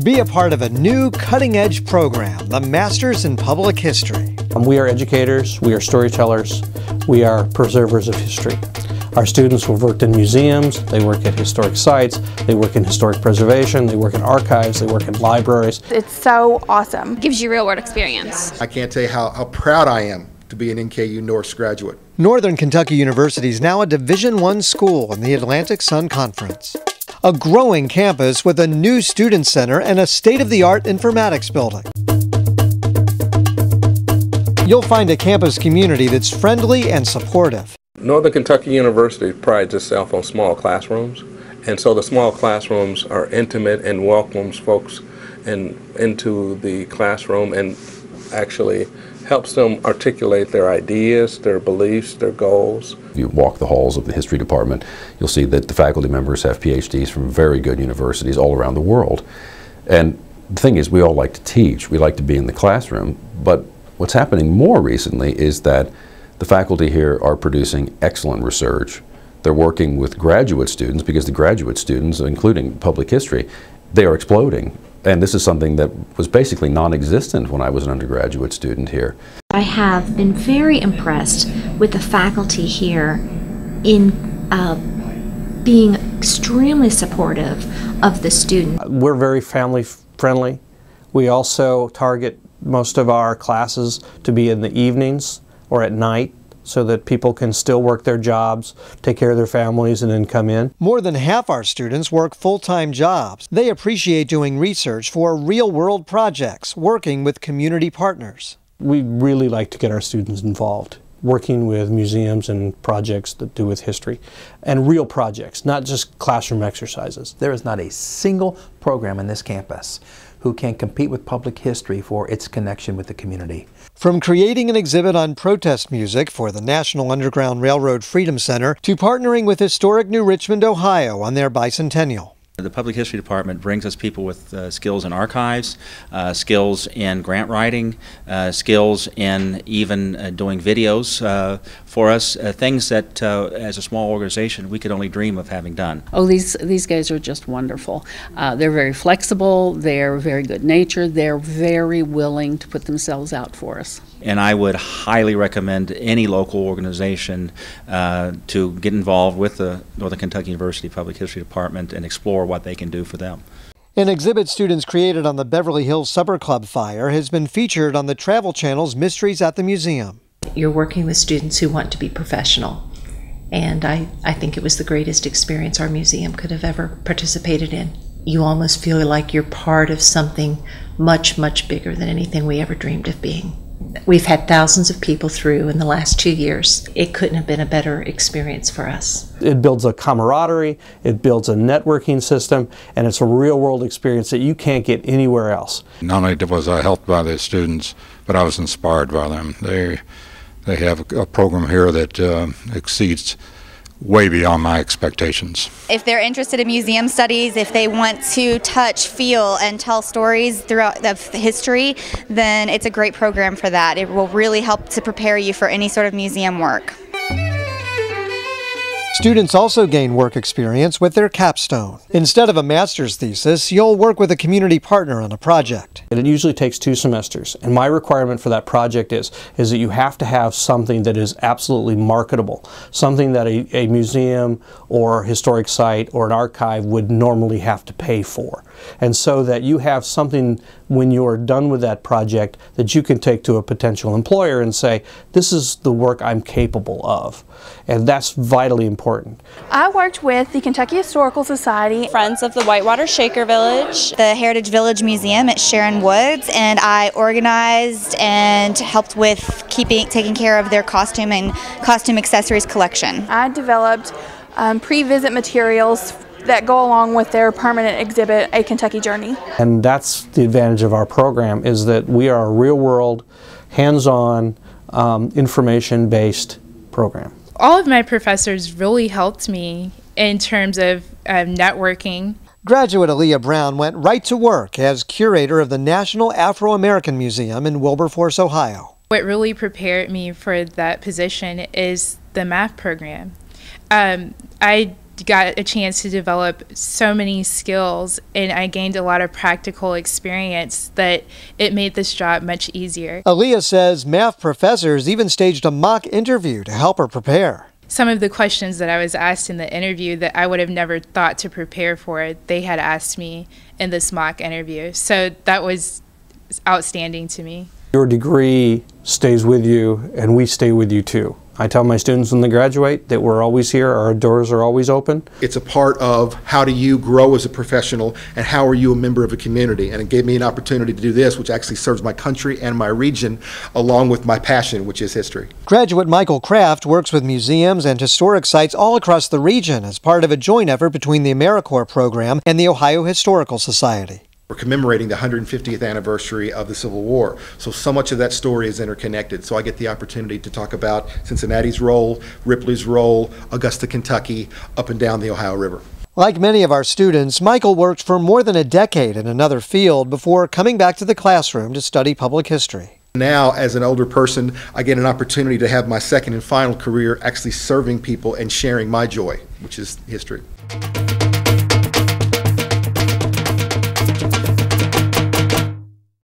Be a part of a new cutting-edge program, the Masters in Public History. We are educators, we are storytellers, we are preservers of history. Our students have worked in museums, they work at historic sites, they work in historic preservation, they work in archives, they work in libraries. It's so awesome. Gives you real-world experience. I can't tell you how proud I am to be an NKU Norse graduate. Northern Kentucky University is now a Division I school in the Atlantic Sun Conference. A growing campus with a new student center and a state-of-the-art informatics building. You'll find a campus community that's friendly and supportive. Northern Kentucky University prides itself on small classrooms, and so the small classrooms are intimate and welcomes folks into the classroom and actually helps them articulate their ideas, their beliefs, their goals. If you walk the halls of the history department, you'll see that the faculty members have PhDs from very good universities all around the world. And the thing is, we all like to teach, we like to be in the classroom, but what's happening more recently is that the faculty here are producing excellent research. They're working with graduate students because the graduate students, including public history, they are exploding. And this is something that was basically non-existent when I was an undergraduate student here. I have been very impressed with the faculty here in being extremely supportive of the students. We're very family friendly. We also target most of our classes to be in the evenings or at night, so that people can still work their jobs, take care of their families, and then come in. More than half our students work full-time jobs. They appreciate doing research for real-world projects, working with community partners. We really like to get our students involved, working with museums and projects that do with history, and real projects, not just classroom exercises. There is not a single program in this campus who can compete with public history for its connection with the community. From creating an exhibit on protest music for the National Underground Railroad Freedom Center to partnering with historic New Richmond, Ohio on their bicentennial. The Public History Department brings us people with skills in archives, skills in grant writing, skills in even doing videos for us, things that as a small organization we could only dream of having done. Oh, these guys are just wonderful. They're very flexible, they're very good natured, they're very willing to put themselves out for us. And I would highly recommend any local organization to get involved with the Northern Kentucky University Public History Department and explore what they can do for them. An exhibit students created on the Beverly Hills Supper Club fire has been featured on the Travel Channel's Mysteries at the Museum. You're working with students who want to be professional, and I think it was the greatest experience our museum could have ever participated in. You almost feel like you're part of something much, much bigger than anything we ever dreamed of being. We've had thousands of people through in the last 2 years. It couldn't have been a better experience for us. It builds a camaraderie, it builds a networking system, and it's a real-world experience that you can't get anywhere else. Not only was I helped by the students, but I was inspired by them. They have a program here that exceeds way beyond my expectations. If they're interested in museum studies, if they want to touch, feel, and tell stories throughout the history, then it's a great program for that. It will really help to prepare you for any sort of museum work. Students also gain work experience with their capstone. Instead of a master's thesis, you'll work with a community partner on a project. And it usually takes 2 semesters, and my requirement for that project is that you have to have something that is absolutely marketable, something that a museum or historic site or an archive would normally have to pay for. And so that you have something when you're done with that project that you can take to a potential employer and say, this is the work I'm capable of. And that's vitally important. I worked with the Kentucky Historical Society, Friends of the Whitewater Shaker Village, the Heritage Village Museum at Sharon Woods, and I organized and helped with taking care of their costume and costume accessories collection. I developed pre-visit materials that go along with their permanent exhibit, A Kentucky Journey. And that's the advantage of our program, is that we are a real-world, hands-on, information-based program. All of my professors really helped me in terms of networking. Graduate Aaliyah Brown went right to work as curator of the National Afro-American Museum in Wilberforce, Ohio. What really prepared me for that position is the math program. I got a chance to develop so many skills, and I gained a lot of practical experience that it made this job much easier. Aaliyah says math professors even staged a mock interview to help her prepare. Some of the questions that I was asked in the interview that I would have never thought to prepare for, they had asked me in this mock interview. So that was outstanding to me. Your degree stays with you, and we stay with you too. I tell my students when they graduate that we're always here, our doors are always open. It's a part of how do you grow as a professional and how are you a member of a community. And it gave me an opportunity to do this, which actually serves my country and my region, along with my passion, which is history. Graduate Michael Kraft works with museums and historic sites all across the region as part of a joint effort between the AmeriCorps program and the Ohio Historical Society. We're commemorating the 150th anniversary of the Civil War. So much of that story is interconnected. So I get the opportunity to talk about Cincinnati's role, Ripley's role, Augusta, Kentucky, up and down the Ohio River. Like many of our students, Michael worked for more than a decade in another field before coming back to the classroom to study public history. Now, as an older person, I get an opportunity to have my second and final career actually serving people and sharing my joy, which is history.